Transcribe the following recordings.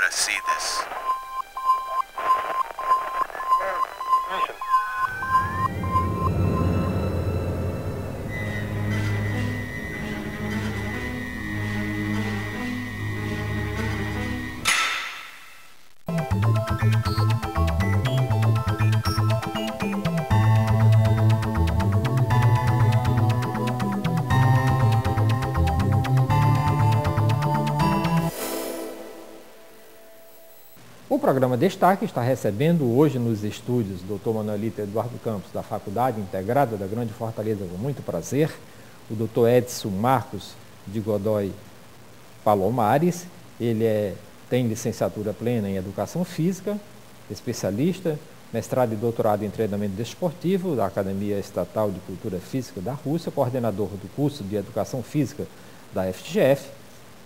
to see this. O programa Destaque está recebendo hoje nos estúdios o Dr. Manuelito Eduardo Campos, da Faculdade Integrada da Grande Fortaleza, com muito prazer, o Dr. Edson Marcos de Godoy Palomares. Ele tem licenciatura plena em Educação Física, especialista, mestrado e doutorado em treinamento desportivo da Academia Estatal de Cultura Física da Rússia, coordenador do curso de Educação Física da FGF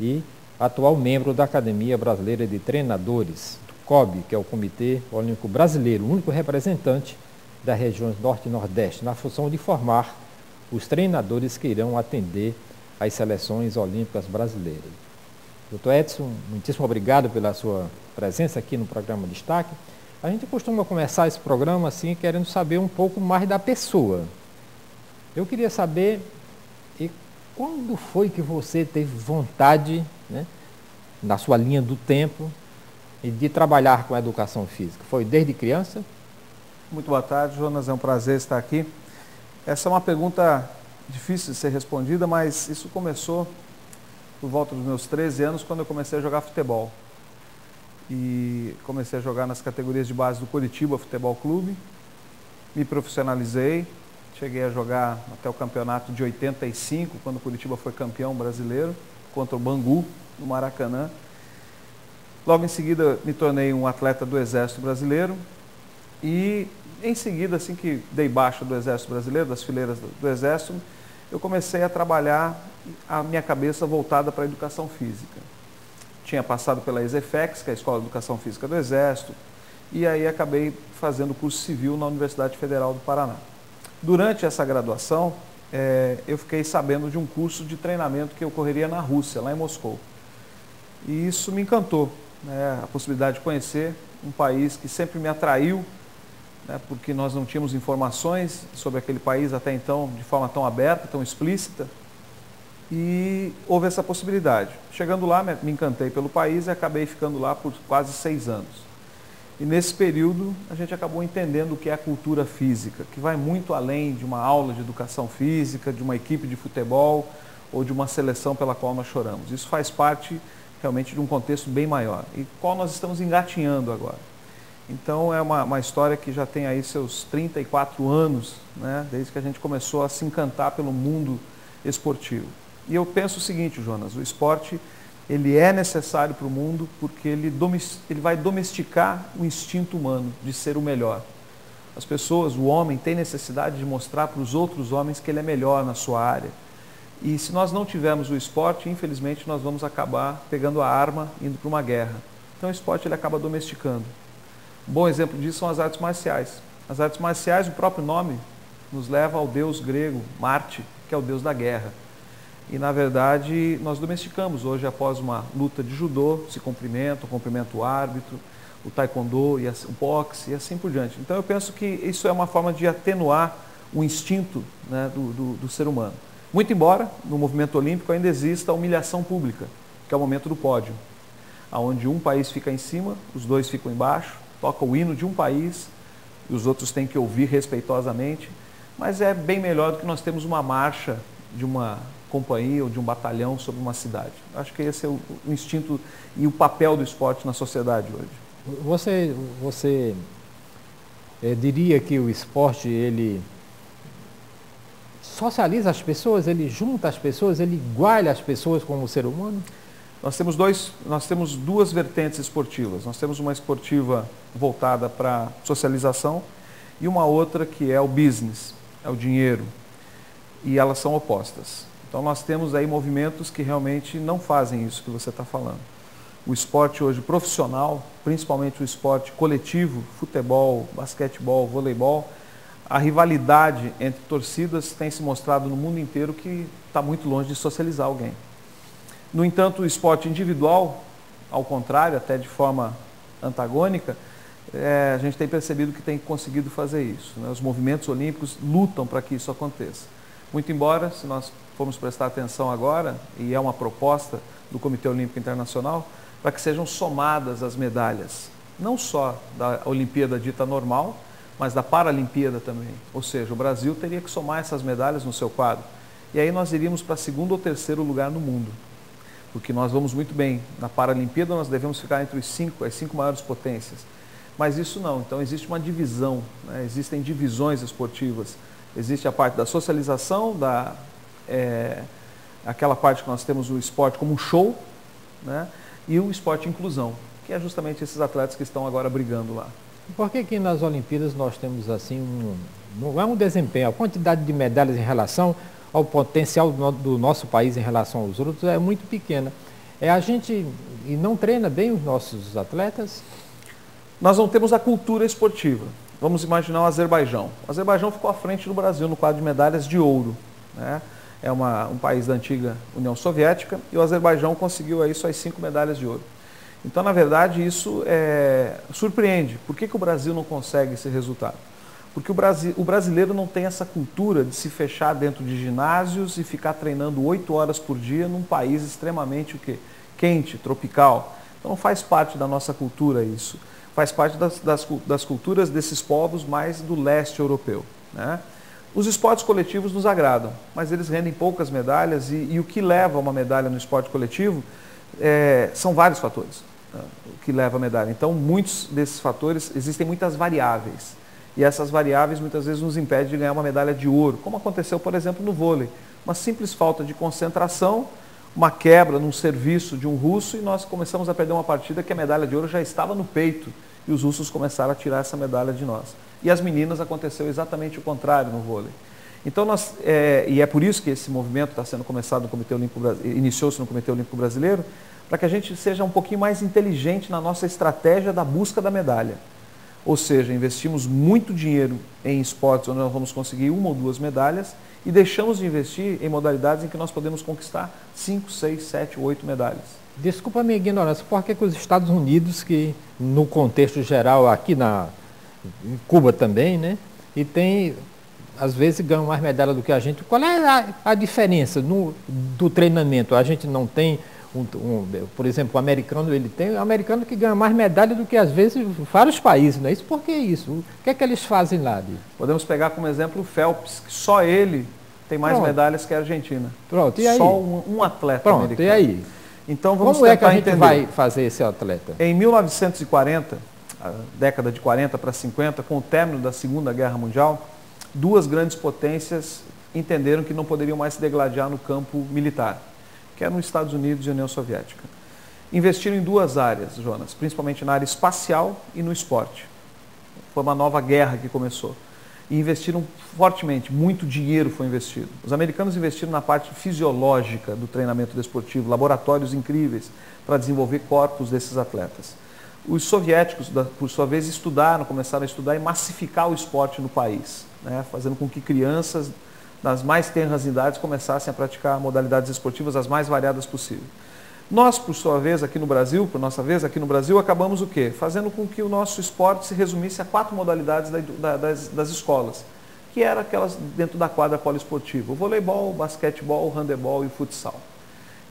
e atual membro da Academia Brasileira de Treinadores, COB, que é o Comitê Olímpico Brasileiro, o único representante das regiões Norte e Nordeste, na função de formar os treinadores que irão atender às seleções olímpicas brasileiras. Dr. Edson, muitíssimo obrigado pela sua presença aqui no programa Destaque. A gente costuma começar esse programa assim, querendo saber um pouco mais da pessoa. Eu queria saber quando foi que você teve vontade, né, na sua linha do tempo, de trabalhar com a educação física? Foi desde criança? Muito boa tarde, Jonas. É um prazer estar aqui. Essa é uma pergunta difícil de ser respondida, mas isso começou por volta dos meus 13 anos, quando eu comecei a jogar futebol. E comecei a jogar nas categorias de base do Coritiba Futebol Clube. Me profissionalizei, cheguei a jogar até o campeonato de 85, quando o Coritiba foi campeão brasileiro, contra o Bangu, no Maracanã. Logo em seguida, me tornei um atleta do Exército Brasileiro e, em seguida, assim que dei baixa do Exército Brasileiro, das fileiras do Exército, eu comecei a trabalhar a minha cabeça voltada para a educação física. Tinha passado pela ESEFEX, que é a Escola de Educação Física do Exército, e aí acabei fazendo curso civil na Universidade Federal do Paraná. Durante essa graduação, eu fiquei sabendo de um curso de treinamento que ocorreria na Rússia, lá em Moscou. E isso me encantou, né? A possibilidade de conhecer um país que sempre me atraiu, né? Porque nós não tínhamos informações sobre aquele país até então de forma tão aberta, tão explícita. E houve essa possibilidade. Chegando lá, me encantei pelo país e acabei ficando lá por quase 6 anos. E nesse período, a gente acabou entendendo o que é a cultura física, que vai muito além de uma aula de educação física, de uma equipe de futebol ou de uma seleção pela qual nós choramos. Isso faz parte realmente de um contexto bem maior, e qual nós estamos engatinhando agora. Então é uma história que já tem aí seus 34 anos, né, desde que a gente começou a se encantar pelo mundo esportivo. E eu penso o seguinte, Jonas, o esporte ele é necessário para o mundo porque ele vai domesticar o instinto humano de ser o melhor. As pessoas, o homem, tem necessidade de mostrar para os outros homens que ele é melhor na sua área. E se nós não tivermos o esporte, infelizmente, nós vamos acabar pegando a arma e indo para uma guerra. Então o esporte ele acaba domesticando. Um bom exemplo disso são as artes marciais. As artes marciais, o próprio nome, nos leva ao deus grego, Marte, que é o deus da guerra. E, na verdade, nós domesticamos hoje, após uma luta de judô, se cumprimentam, cumprimenta o árbitro, o taekwondo, e o boxe e assim por diante. Então eu penso que isso é uma forma de atenuar o instinto, né, do ser humano. Muito embora, no movimento olímpico, ainda exista a humilhação pública, que é o momento do pódio, onde um país fica em cima, os dois ficam embaixo, toca o hino de um país, e os outros têm que ouvir respeitosamente, mas é bem melhor do que nós temos uma marcha de uma companhia ou de um batalhão sobre uma cidade. Acho que esse é o instinto e o papel do esporte na sociedade hoje. Você diria que o esporte, ele socializa as pessoas, ele junta as pessoas, ele iguala as pessoas como ser humano? Nós temos duas vertentes esportivas. Nós temos uma esportiva voltada para socialização e uma outra que é o business, é o dinheiro. E elas são opostas. Então nós temos aí movimentos que realmente não fazem isso que você está falando. O esporte hoje profissional, principalmente o esporte coletivo, futebol, basquetebol, voleibol, a rivalidade entre torcidas tem se mostrado no mundo inteiro que está muito longe de socializar alguém. No entanto, o esporte individual, ao contrário, até de forma antagônica, a gente tem percebido que tem conseguido fazer isso, né? Os movimentos olímpicos lutam para que isso aconteça. Muito embora, se nós formos prestar atenção agora, e é uma proposta do Comitê Olímpico Internacional, para que sejam somadas as medalhas, não só da Olimpíada dita normal, mas da Paralimpíada também. Ou seja, o Brasil teria que somar essas medalhas no seu quadro. E aí nós iríamos para segundo ou terceiro lugar no mundo. Porque nós vamos muito bem. Na Paralimpíada nós devemos ficar entre as cinco maiores potências. Mas isso não. Então existe uma divisão, né? Existem divisões esportivas. Existe a parte da socialização, aquela parte que nós temos o esporte como um show, né? E o esporte inclusão, que é justamente esses atletas que estão agora brigando lá. Por que nas Olimpíadas nós temos assim, não é um desempenho, a quantidade de medalhas em relação ao potencial do nosso país em relação aos outros é muito pequena. A gente não treina bem os nossos atletas? Nós não temos a cultura esportiva. Vamos imaginar o Azerbaijão. O Azerbaijão ficou à frente do Brasil no quadro de medalhas de ouro, né? É um país da antiga União Soviética e o Azerbaijão conseguiu aí suas 5 medalhas de ouro. Então, na verdade, isso surpreende. Por que o Brasil não consegue esse resultado? Porque o brasileiro não tem essa cultura de se fechar dentro de ginásios e ficar treinando 8 horas por dia num país extremamente quente, tropical. Então, não faz parte da nossa cultura isso. Faz parte das culturas desses povos mais do leste europeu, né? Os esportes coletivos nos agradam, mas eles rendem poucas medalhas e o que leva a uma medalha no esporte coletivo são vários fatores, né, o que leva a medalha. Então, muitos desses fatores, existem muitas variáveis. E essas variáveis muitas vezes nos impedem de ganhar uma medalha de ouro, como aconteceu, por exemplo, no vôlei. Uma simples falta de concentração, uma quebra num serviço de um russo e nós começamos a perder uma partida que a medalha de ouro já estava no peito e os russos começaram a tirar essa medalha de nós. E as meninas aconteceu exatamente o contrário no vôlei. Então e é por isso que esse movimento está sendo começado no Comitê Olímpico iniciou-se no Comitê Olímpico Brasileiro, para que a gente seja um pouquinho mais inteligente na nossa estratégia da busca da medalha. Ou seja, investimos muito dinheiro em esportes onde nós vamos conseguir 1 ou 2 medalhas e deixamos de investir em modalidades em que nós podemos conquistar 5, 6, 7, 8 medalhas. Desculpa a minha ignorância, por que os Estados Unidos, que no contexto geral aqui em Cuba também, né, e às vezes ganham mais medalha do que a gente, qual é a diferença do treinamento? A gente não tem, por exemplo, o americano, o americano que ganha mais medalha do que às vezes vários países, não é isso? Por que isso? O que é que eles fazem lá? Podemos pegar como exemplo o Phelps, que só ele tem mais medalhas que a Argentina. Pronto, e aí? Só um atleta americano. E aí? Então vamos Como é que a gente entender. vai fazer esse atleta? Em 1940, a década de 40 para 50, com o término da Segunda Guerra Mundial, 2 grandes potências entenderam que não poderiam mais se degladiar no campo militar, que eram os Estados Unidos e a União Soviética. Investiram em 2 áreas, Jonas, principalmente na área espacial e no esporte. Foi uma nova guerra que começou. E investiram fortemente, muito dinheiro foi investido. Os americanos investiram na parte fisiológica do treinamento desportivo, laboratórios incríveis para desenvolver corpos desses atletas. Os soviéticos, por sua vez, começaram a estudar e massificar o esporte no país, né, fazendo com que crianças das mais tenras idades começassem a praticar modalidades esportivas as mais variadas possíveis. Nós, por sua vez, aqui no Brasil, acabamos o quê? Fazendo com que o nosso esporte se resumisse a 4 modalidades das escolas, que eram aquelas dentro da quadra poliesportiva: o voleibol, o basquetebol, o handebol e o futsal.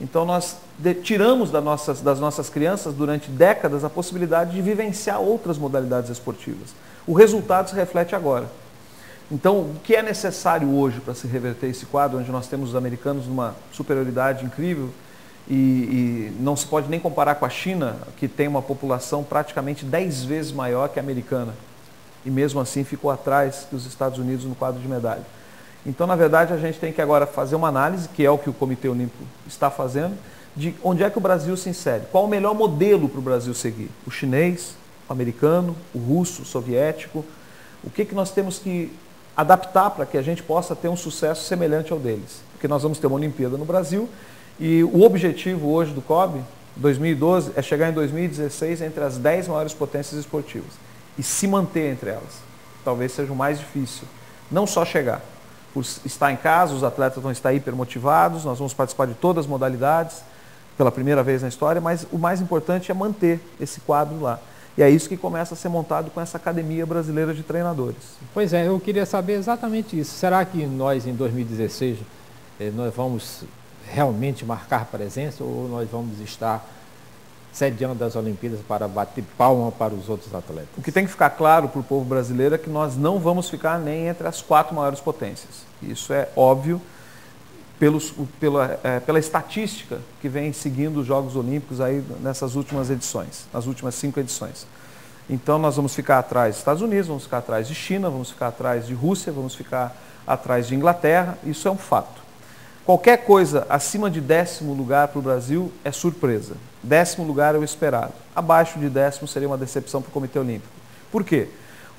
Então nós tiramos das nossas crianças, durante décadas, a possibilidade de vivenciar outras modalidades esportivas. O resultado se reflete agora. Então, o que é necessário hoje para se reverter esse quadro, onde nós temos os americanos numa superioridade incrível, e não se pode nem comparar com a China, que tem uma população praticamente 10 vezes maior que a americana, e mesmo assim ficou atrás dos Estados Unidos no quadro de medalha. Então, na verdade, a gente tem que agora fazer uma análise, que é o que o Comitê Olímpico está fazendo, de onde é que o Brasil se insere. Qual o melhor modelo para o Brasil seguir? O chinês, o americano, o russo, o soviético? O que nós temos que adaptar para que a gente possa ter um sucesso semelhante ao deles? Porque nós vamos ter uma Olimpíada no Brasil e o objetivo hoje do COB, 2012, é chegar em 2016 entre as 10 maiores potências esportivas e se manter entre elas. Talvez seja o mais difícil. Não só chegar. Por estar em casa, os atletas vão estar hipermotivados, nós vamos participar de todas as modalidades, pela primeira vez na história, mas o mais importante é manter esse quadro lá. E é isso que começa a ser montado com essa Academia Brasileira de Treinadores. Pois é, eu queria saber exatamente isso. Será que nós, em 2016, nós vamos realmente marcar presença ou nós vamos estar sediando as Olimpíadas para bater palma para os outros atletas? O que tem que ficar claro para o povo brasileiro é que nós não vamos ficar nem entre as 4 maiores potências. Isso é óbvio pela estatística que vem seguindo os Jogos Olímpicos aí nessas últimas edições, nas últimas 5 edições. Então nós vamos ficar atrás dos Estados Unidos, vamos ficar atrás de China, vamos ficar atrás de Rússia, vamos ficar atrás de Inglaterra, isso é um fato. Qualquer coisa acima de 10º lugar para o Brasil é surpresa. 10º lugar é o esperado. Abaixo de 10º seria uma decepção para o Comitê Olímpico. Por quê?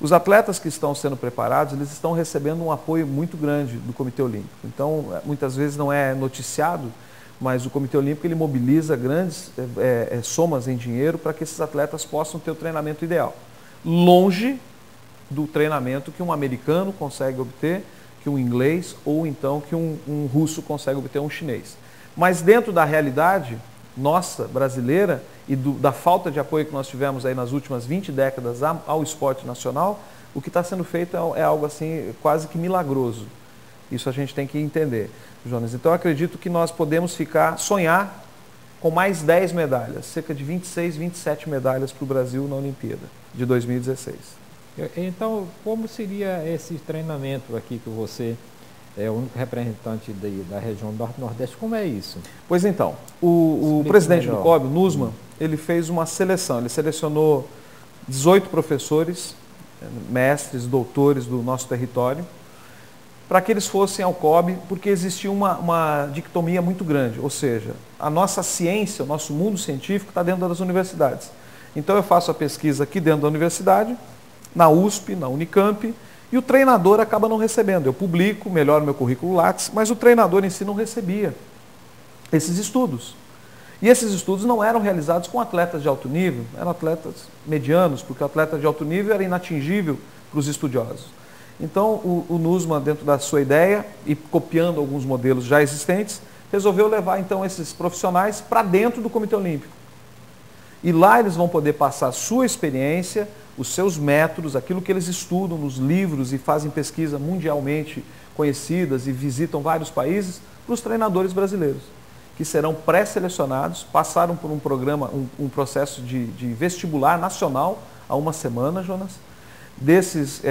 Os atletas que estão sendo preparados, eles estão recebendo um apoio muito grande do Comitê Olímpico. Então, muitas vezes não é noticiado, mas o Comitê Olímpico ele mobiliza grandes somas em dinheiro para que esses atletas possam ter o treinamento ideal. Longe do treinamento que um americano consegue obter, que um inglês ou então que um russo consegue obter, um chinês. Mas dentro da realidade nossa, brasileira, e da falta de apoio que nós tivemos aí nas últimas 20 décadas ao esporte nacional, o que está sendo feito é algo assim quase que milagroso. Isso a gente tem que entender, Jonas. Então eu acredito que nós podemos sonhar com mais 10 medalhas, cerca de 26, 27 medalhas para o Brasil na Olimpíada de 2016. Então, como seria esse treinamento aqui que você é o único representante da região Norte-Nordeste? Como é isso? Pois então, o presidente do COB, o Nussmann, ele fez uma seleção. Ele selecionou 18 professores, mestres, doutores do nosso território, para que eles fossem ao COB, porque existia uma dicotomia muito grande. Ou seja, a nossa ciência, o nosso mundo científico está dentro das universidades. Então eu faço a pesquisa aqui dentro da universidade, na USP, na Unicamp, e o treinador acaba não recebendo. Eu publico, melhoro meu currículo Lattes, mas o treinador em si não recebia esses estudos. E esses estudos não eram realizados com atletas de alto nível, eram atletas medianos, porque o atleta de alto nível era inatingível para os estudiosos. Então o Nussmann, dentro da sua ideia, e copiando alguns modelos já existentes, resolveu levar então esses profissionais para dentro do Comitê Olímpico. E lá eles vão poder passar a sua experiência, os seus métodos, aquilo que eles estudam nos livros e fazem pesquisa mundialmente conhecidas e visitam vários países, para os treinadores brasileiros, que serão pré-selecionados, passaram por um programa, um processo de vestibular nacional há uma semana, Jonas. Desses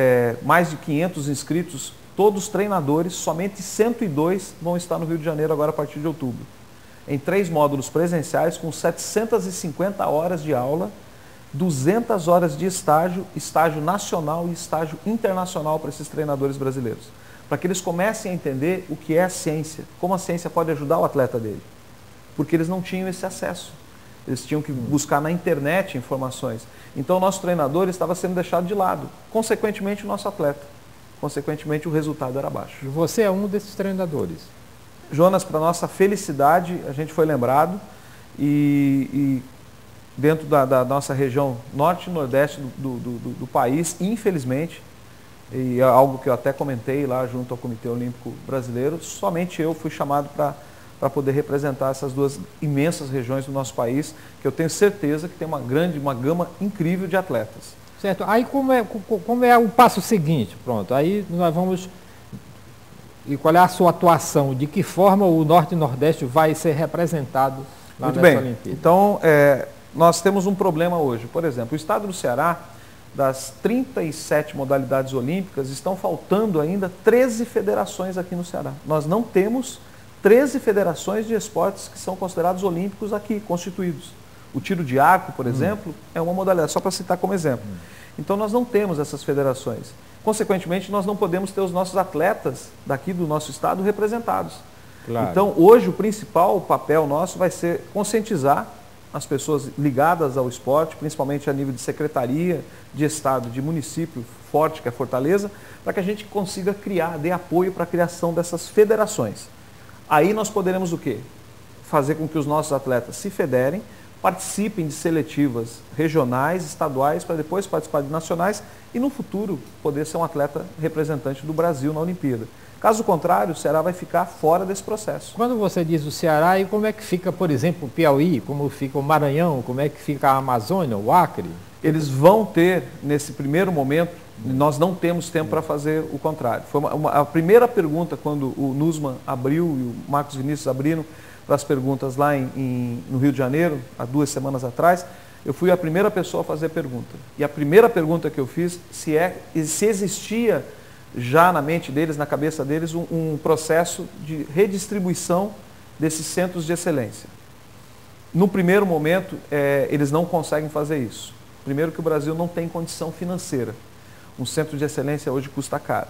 mais de 500 inscritos, todos treinadores, somente 102 vão estar no Rio de Janeiro agora a partir de outubro. Em 3 módulos presenciais, com 750 horas de aula, 200 horas de estágio nacional e estágio internacional para esses treinadores brasileiros. Para que eles comecem a entender o que é a ciência, como a ciência pode ajudar o atleta dele. Porque eles não tinham esse acesso. Eles tinham que buscar na internet informações. Então o nosso treinador estava sendo deixado de lado. Consequentemente, o nosso atleta. Consequentemente, o resultado era baixo. E você é um desses treinadores? Jonas, para nossa felicidade, a gente foi lembrado e dentro da nossa região norte e nordeste do país, infelizmente, e é algo que eu até comentei lá junto ao Comitê Olímpico Brasileiro, somente eu fui chamado para poder representar essas 2 imensas regiões do nosso país, que eu tenho certeza que tem uma gama incrível de atletas. Certo. Aí como é o passo seguinte? Pronto, aí nós vamos... E qual é a sua atuação? De que forma o Norte e Nordeste vai ser representado lá nessa Olimpíada? Muito bem. Então, nós temos um problema hoje. Por exemplo, o estado do Ceará, das 37 modalidades olímpicas, estão faltando ainda 13 federações aqui no Ceará. Nós não temos 13 federações de esportes que são considerados olímpicos aqui, constituídos. O tiro de arco, por exemplo, é uma modalidade, só para citar como exemplo. Então nós não temos essas federações. Consequentemente, nós não podemos ter os nossos atletas daqui do nosso estado representados. Claro. Então hoje o principal papel nosso vai ser conscientizar as pessoas ligadas ao esporte, principalmente a nível de secretaria, de estado, de município forte, que é Fortaleza, para que a gente consiga dê apoio para a criação dessas federações. Aí nós poderemos o quê? Fazer com que os nossos atletas se federem, participem de seletivas regionais, estaduais, para depois participar de nacionais e no futuro poder ser um atleta representante do Brasil na Olimpíada. Caso contrário, o Ceará vai ficar fora desse processo. Quando você diz o Ceará, e como é que fica, por exemplo, o Piauí, como fica o Maranhão, como é que fica a Amazônia, o Acre? Eles vão ter, nesse primeiro momento, nós não temos tempo para fazer o contrário. Foi a primeira pergunta, quando o Nussmann abriu e o Marcos Vinícius abriram para as perguntas lá no Rio de Janeiro, há 2 semanas atrás, eu fui a primeira pessoa a fazer a pergunta. E a primeira pergunta que eu fiz, se existia já na mente deles, na cabeça deles, um processo de redistribuição desses centros de excelência. No primeiro momento, eles não conseguem fazer isso. Primeiro que o Brasil não tem condição financeira. Um centro de excelência hoje custa caro.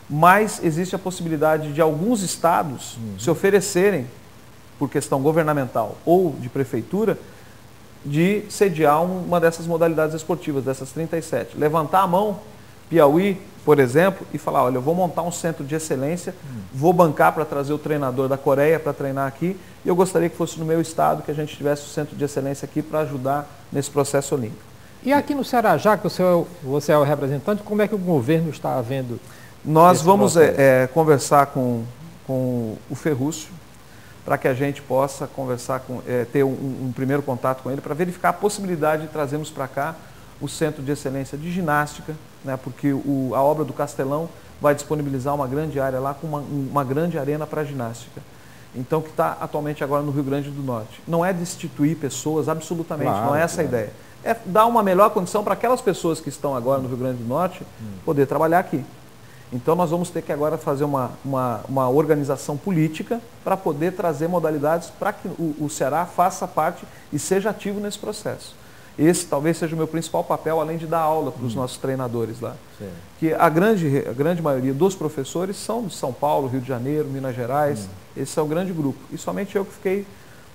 Mas existe a possibilidade de alguns estados se oferecerem, por questão governamental ou de prefeitura, de sediar uma dessas modalidades esportivas, dessas 37. Levantar a mão, Piauí, por exemplo, e falar, olha, eu vou montar um centro de excelência, vou bancar para trazer o treinador da Coreia para treinar aqui, e eu gostaria que fosse no meu estado, que a gente tivesse o centro de excelência aqui para ajudar nesse processo olímpico. E aqui no Ceará, já que você é o representante, como é que o governo está vendo? Nós vamos conversar com o Ferrúcio, para que a gente possa conversar, ter um primeiro contato com ele, para verificar a possibilidade de trazermos para cá o Centro de Excelência de Ginástica, né, porque a obra do Castelão vai disponibilizar uma grande área lá, com uma grande arena para ginástica. Então, que está atualmente agora no Rio Grande do Norte. Não é destituir pessoas, absolutamente, claro, não é essa a ideia. É dar uma melhor condição para aquelas pessoas que estão agora no Rio Grande do Norte poder trabalhar aqui. Então nós vamos ter que agora fazer uma organização política para poder trazer modalidades para que o Ceará faça parte e seja ativo nesse processo. Esse talvez seja o meu principal papel, além de dar aula para os nossos treinadores lá. Sim. Que a grande maioria dos professores são de São Paulo, Rio de Janeiro, Minas Gerais. Esse é o grande grupo. E somente eu que fiquei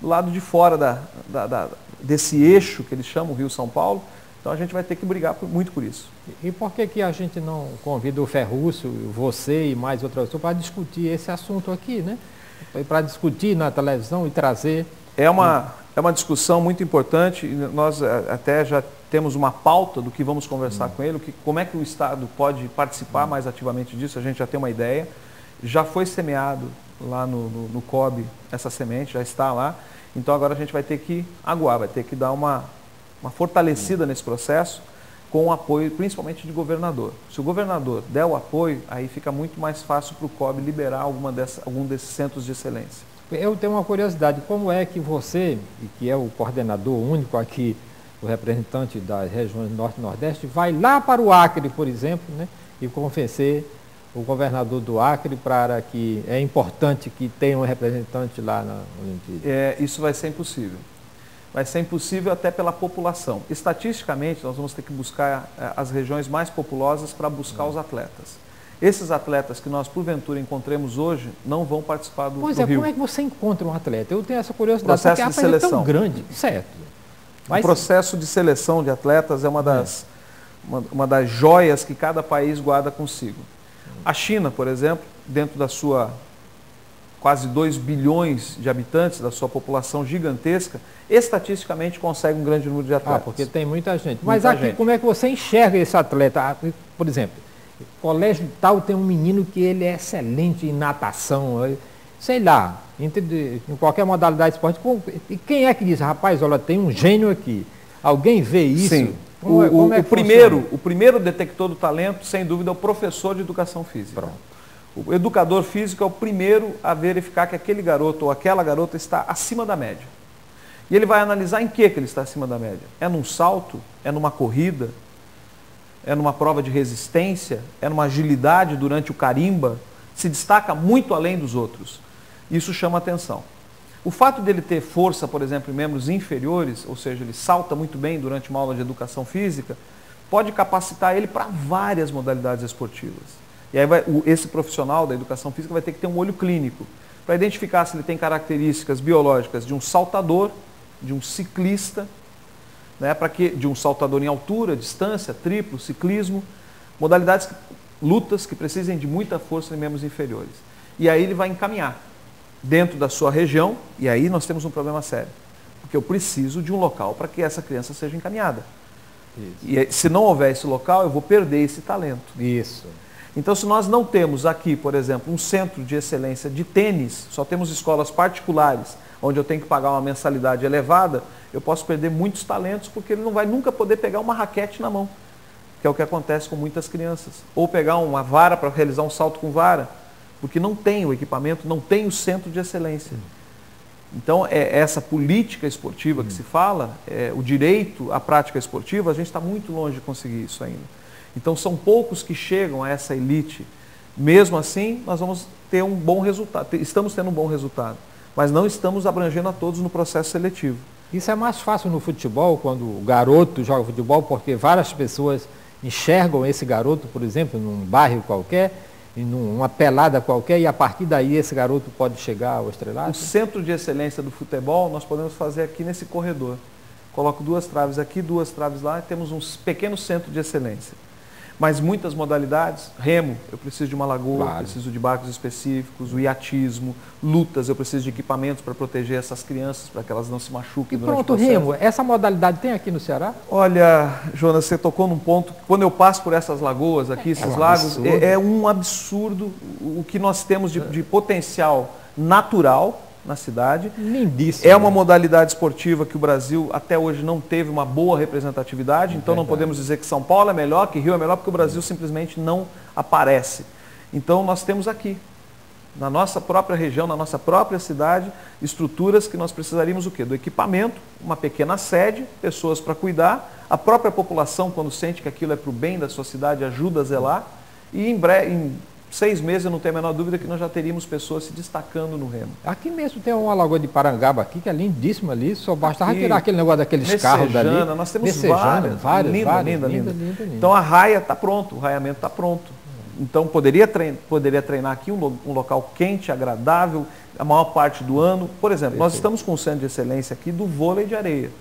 do lado de fora desse eixo que eles chamam Rio-São Paulo. Então a gente vai ter que brigar muito por isso. E por que a gente não convida o Ferrúcio, você e mais outras pessoas para discutir esse assunto aqui, né? Para discutir na televisão e trazer... É uma discussão muito importante, e nós até já temos uma pauta do que vamos conversar com ele, como é que o Estado pode participar mais ativamente disso, a gente já tem uma ideia. Já foi semeado lá no COB essa semente, já está lá. Então agora a gente vai ter que aguar, vai ter que dar uma fortalecida nesse processo, com o apoio principalmente de governador. Se o governador der o apoio, aí fica muito mais fácil para o COB liberar algum desses centros de excelência. Eu tenho uma curiosidade, como é que você, que é o coordenador único aqui, o representante das regiões Norte e Nordeste, vai lá para o Acre, por exemplo, né, e convencer o governador do Acre para que é importante que tenha um representante lá na Olimpíada? Isso vai ser impossível. Vai ser impossível até pela população. Estatisticamente, nós vamos ter que buscar as regiões mais populosas para buscar os atletas. Esses atletas que nós, porventura, encontremos hoje, não vão participar do Rio. Pois é, como é que você encontra um atleta? Eu tenho essa curiosidade, porque a seleção é tão grande, certo? Mas... O processo de seleção de atletas é uma das joias que cada país guarda consigo. A China, por exemplo, dentro da sua quase 2 bilhões de habitantes, da sua população gigantesca, estatisticamente consegue um grande número de atletas. Porque tem muita gente. Mas aqui, como é que você enxerga esse atleta? Por exemplo, colégio tal tem um menino que ele é excelente em natação, sei lá, em qualquer modalidade de esporte. E quem é que diz, rapaz, olha, tem um gênio aqui? Alguém vê isso? Sim. O primeiro detector do talento, sem dúvida, é o professor de educação física. Pronto. O educador físico é o primeiro a verificar que aquele garoto ou aquela garota está acima da média. E ele vai analisar em que ele está acima da média. É num salto? É numa corrida? É numa prova de resistência? É numa agilidade durante o carimba? Se destaca muito além dos outros. Isso chama atenção. O fato dele ter força, por exemplo, em membros inferiores, ou seja, ele salta muito bem durante uma aula de educação física, pode capacitar ele para várias modalidades esportivas. E aí esse profissional da educação física vai ter que ter um olho clínico para identificar se ele tem características biológicas de um saltador, de um ciclista, né, de um saltador em altura, distância, triplo, ciclismo, modalidades, lutas que precisem de muita força em membros inferiores. E aí ele vai encaminhar dentro da sua região, e aí nós temos um problema sério, porque eu preciso de um local para que essa criança seja encaminhada. Isso. E se não houver esse local, eu vou perder esse talento. Isso. Então, se nós não temos aqui, por exemplo, um centro de excelência de tênis, só temos escolas particulares, onde eu tenho que pagar uma mensalidade elevada, eu posso perder muitos talentos, porque ele não vai nunca poder pegar uma raquete na mão, que é o que acontece com muitas crianças. Ou pegar uma vara para realizar um salto com vara, porque não tem o equipamento, não tem o centro de excelência. Então, essa política esportiva que se fala, o direito à prática esportiva, a gente está muito longe de conseguir isso ainda. Então, são poucos que chegam a essa elite. Mesmo assim, nós vamos ter um bom resultado. Estamos tendo um bom resultado, mas não estamos abrangendo a todos no processo seletivo. Isso é mais fácil no futebol, quando o garoto joga futebol, porque várias pessoas enxergam esse garoto, por exemplo, num bairro qualquer, em uma pelada qualquer, e a partir daí esse garoto pode chegar ao estrelato? O centro de excelência do futebol nós podemos fazer aqui nesse corredor. Coloco 2 traves aqui, 2 traves lá, e temos um pequeno centro de excelência. Mas muitas modalidades, remo, eu preciso de uma lagoa, claro, preciso de barcos específicos, o iatismo, lutas, eu preciso de equipamentos para proteger essas crianças, para que elas não se machuquem durante o processo. E pronto, remo, essa modalidade tem aqui no Ceará? Olha, Jonas, você tocou num ponto, quando eu passo por essas lagoas aqui, esses lagos, é um absurdo o que nós temos de potencial natural na cidade. Lindíssimo. É uma modalidade esportiva que o Brasil até hoje não teve uma boa representatividade, então não podemos dizer que São Paulo é melhor, que Rio é melhor, porque o Brasil simplesmente não aparece. Então nós temos aqui, na nossa própria região, na nossa própria cidade, estruturas que nós precisaríamos o quê? Do equipamento, uma pequena sede, pessoas para cuidar, a própria população, quando sente que aquilo é para o bem da sua cidade, ajuda a zelar, e em 6 meses, eu não tenho a menor dúvida que nós já teríamos pessoas se destacando no remo. Aqui mesmo tem uma lagoa de Parangaba aqui, que é lindíssima ali, só bastava tirar aquele negócio daqueles carros dali. Nós temos várias. Linda. Então a raia está pronto, o raiamento está pronto. Então poderia treinar aqui um local quente, agradável, a maior parte do ano. Por exemplo, nós estamos com um centro de excelência aqui do vôlei de areia.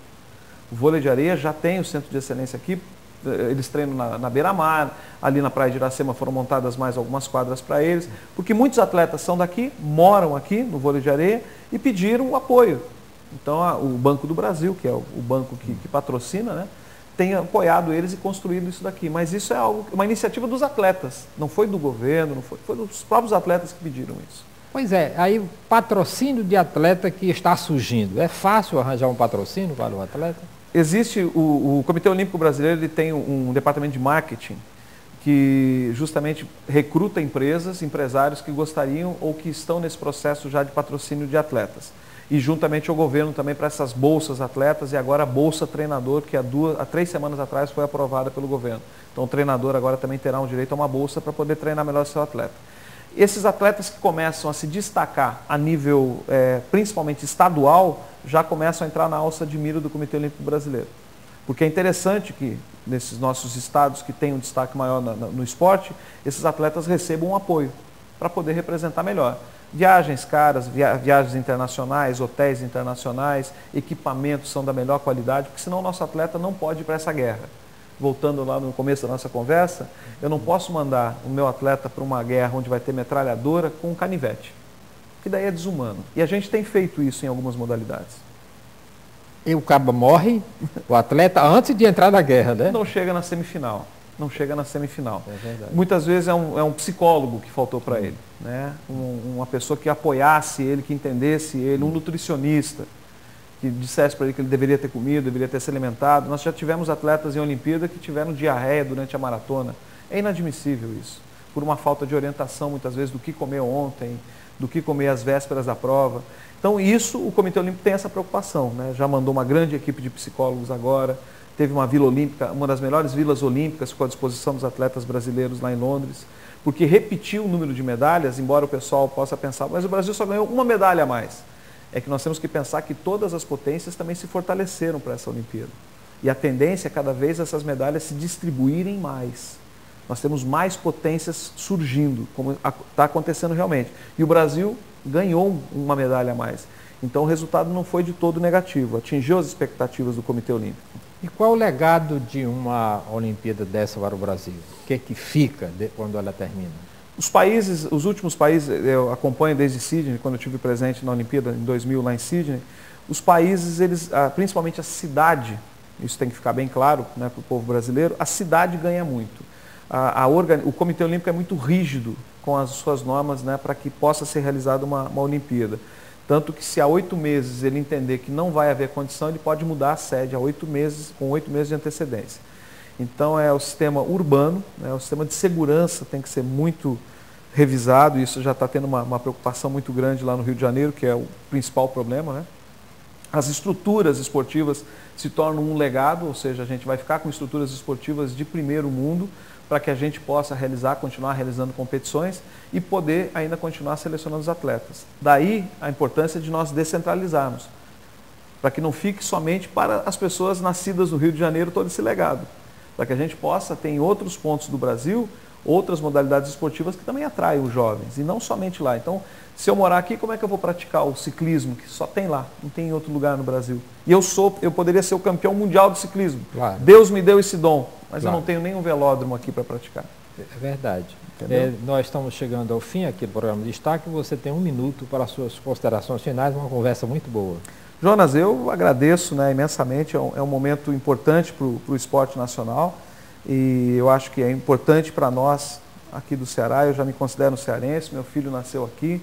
O vôlei de areia já tem o centro de excelência aqui. Eles treinam na beira-mar, ali na praia de Iracema foram montadas mais algumas quadras para eles, porque muitos atletas são daqui, moram aqui no vôlei de areia e pediram o apoio. Então o Banco do Brasil, que é o banco que patrocina, né, tem apoiado eles e construído isso daqui. Mas isso é uma iniciativa dos atletas, não foi do governo, foi dos próprios atletas que pediram isso. Pois é, aí o patrocínio de atleta que está surgindo, é fácil arranjar um patrocínio para o atleta? Existe o Comitê Olímpico Brasileiro, ele tem um departamento de marketing que justamente recruta empresários que gostariam ou que estão nesse processo já de patrocínio de atletas. E juntamente ao governo também para essas bolsas atletas e agora a Bolsa Treinador, que há 3 semanas atrás foi aprovada pelo governo. Então o treinador agora também terá um direito a uma bolsa para poder treinar melhor o seu atleta. Esses atletas que começam a se destacar a nível principalmente estadual, já começam a entrar na alça de mira do Comitê Olímpico Brasileiro. Porque é interessante que nesses nossos estados que têm um destaque maior no esporte, esses atletas recebam um apoio para poder representar melhor. Viagens caras, viagens internacionais, hotéis internacionais, equipamentos são da melhor qualidade, porque senão o nosso atleta não pode ir para essa guerra. Voltando lá no começo da nossa conversa, eu não posso mandar o meu atleta para uma guerra onde vai ter metralhadora com um canivete, que daí é desumano. E a gente tem feito isso em algumas modalidades. E o cabo morre, o atleta, antes de entrar na guerra, né? Não chega na semifinal. Não chega na semifinal. É verdade. Muitas vezes é um psicólogo que faltou para ele, né? Uma pessoa que apoiasse ele, que entendesse ele, um nutricionista, que dissesse para ele que ele deveria ter comido, deveria ter se alimentado. Nós já tivemos atletas em Olimpíada que tiveram diarreia durante a maratona. É inadmissível isso, por uma falta de orientação, muitas vezes, do que comer ontem, do que comer às vésperas da prova. Então, isso, o Comitê Olímpico tem essa preocupação, né? Já mandou uma grande equipe de psicólogos agora, teve uma vila olímpica, uma das melhores vilas olímpicas, ficou à disposição dos atletas brasileiros lá em Londres, porque repetiu o número de medalhas, embora o pessoal possa pensar, mas o Brasil só ganhou uma medalha a mais. É que nós temos que pensar que todas as potências também se fortaleceram para essa Olimpíada. E a tendência é cada vez essas medalhas se distribuírem mais. Nós temos mais potências surgindo, como está acontecendo realmente. E o Brasil ganhou uma medalha a mais. Então o resultado não foi de todo negativo, atingiu as expectativas do Comitê Olímpico. E qual o legado de uma Olimpíada dessa para o Brasil? O que é que fica quando ela termina? Os últimos países, eu acompanho desde Sydney, quando eu estive presente na Olimpíada em 2000 lá em Sydney, os países, principalmente a cidade, isso tem que ficar bem claro, né, para o povo brasileiro, a cidade ganha muito. o Comitê Olímpico é muito rígido com as suas normas, né, para que possa ser realizada uma Olimpíada. Tanto que se há 8 meses ele entender que não vai haver condição, ele pode mudar a sede há 8 meses, com 8 meses de antecedência. Então é o sistema urbano, né, o sistema de segurança tem que ser muito revisado, e isso já está tendo uma preocupação muito grande lá no Rio de Janeiro, que é o principal problema, né? As estruturas esportivas se tornam um legado, ou seja, a gente vai ficar com estruturas esportivas de primeiro mundo, para que a gente possa continuar realizando competições e poder ainda continuar selecionando os atletas. Daí a importância de nós descentralizarmos, para que não fique somente para as pessoas nascidas no Rio de Janeiro todo esse legado, para que a gente possa ter em outros pontos do Brasil outras modalidades esportivas que também atraem os jovens, e não somente lá. Então, se eu morar aqui, como é que eu vou praticar o ciclismo, que só tem lá, não tem em outro lugar no Brasil? E eu poderia ser o campeão mundial do ciclismo. Claro. Deus me deu esse dom, mas claro, eu não tenho nenhum velódromo aqui para praticar. É verdade. Nós estamos chegando ao fim aqui do programa de Destaque. Você tem 1 minuto para as suas considerações finais, uma conversa muito boa. Jonas, eu agradeço, né, imensamente, é um momento importante para o esporte nacional, e eu acho que é importante para nós aqui do Ceará. Eu já me considero cearense, meu filho nasceu aqui,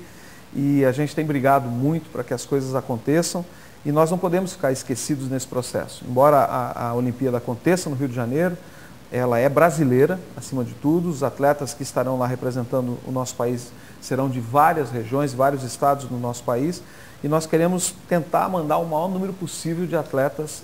e a gente tem brigado muito para que as coisas aconteçam, e nós não podemos ficar esquecidos nesse processo. Embora a Olimpíada aconteça no Rio de Janeiro, ela é brasileira, acima de tudo. Os atletas que estarão lá representando o nosso país serão de várias regiões, vários estados do nosso país, e nós queremos tentar mandar o maior número possível de atletas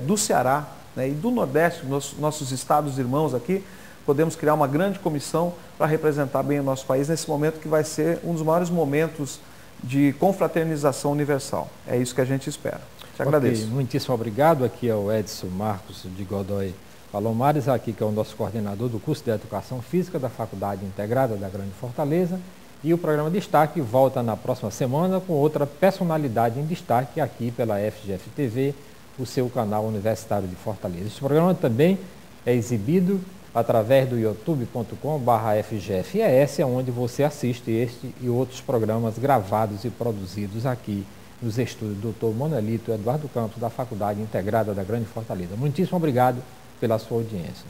do Ceará, né, e do Nordeste, nossos estados irmãos aqui. Podemos criar uma grande comissão para representar bem o nosso país nesse momento que vai ser um dos maiores momentos de confraternização universal. É isso que a gente espera. Te agradeço. Muitíssimo obrigado. Aqui é o Edson Marcos de Godoy Palomares, aqui que é o nosso coordenador do curso de Educação Física da Faculdade Integrada da Grande Fortaleza. E o programa Destaque volta na próxima semana com outra personalidade em destaque aqui pela FGF TV, o seu canal universitário de Fortaleza. Este programa também é exibido através do youtube.com/FGFES, onde você assiste este e outros programas gravados e produzidos aqui nos estúdios do Dr. Monelito Eduardo Campos, da Faculdade Integrada da Grande Fortaleza. Muitíssimo obrigado pela sua audiência.